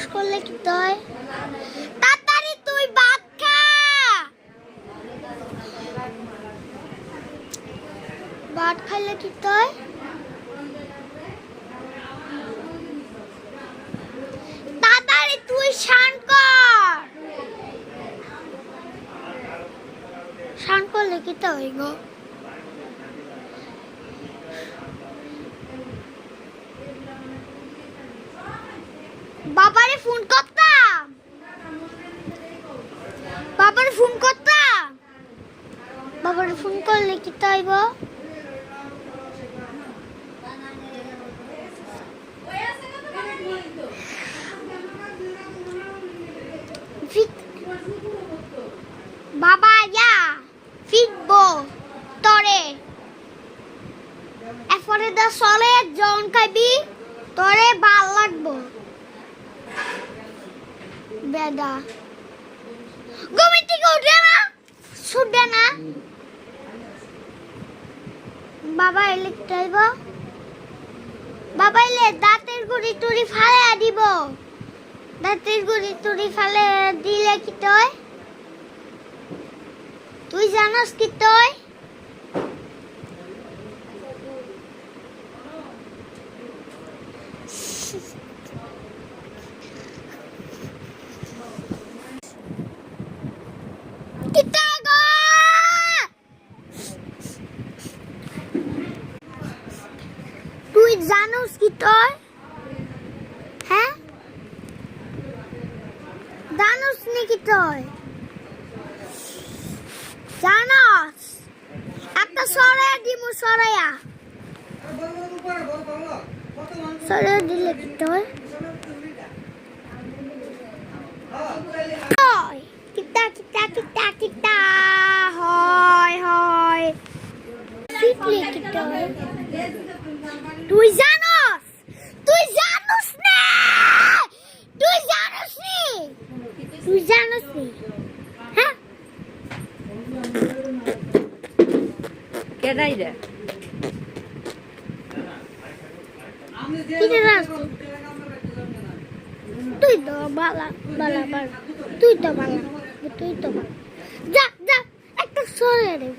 Brush করলে কি হয়? তাড়াতাড়ি তুই ভাত খা। ভাত খাইলে কি হয়? তাড়াতাড়ি তুই স্নান কর। স্নান করলে কি হয় গো? বাবারে ফোন করতাম। বাবারে ফোন করতাম। বাবারে ফোন করলে কি হইব? বাবা ইয়া ফিটবো তরে এরপরে দা চলে জন খাবি তরে ভাল লাগবো বেদা ঘুম থেকে উঠে না ছুটে না। বাবা এলে খাইব। বাবা এলে দাঁতের গুড়ি টুড়ি ফালে দিব। দাঁতের গুড়ি টুড়ি ফালে দিলে কি হয়? তুই জানাস কি হয়? তুই জানোস কি হয়? হ্যাঁ জানোস নি কি হয়? জানোস একটা সরাইয়া দিমু সরাইয়া সরাইয়া দিলে কি হয়? কিতা কিতা কিতা কিতা হয় হয় ফিটলে কি হয়? তুই জানোস? তুই জানোস না? তুই জানোস নি? তুই জানোস নি? হ্যাঁ কেডাই রে কি জানোস? তুই তো বালা বালা বালা তুই তো বালা তুই তো বালা যা যা একটা সরে রে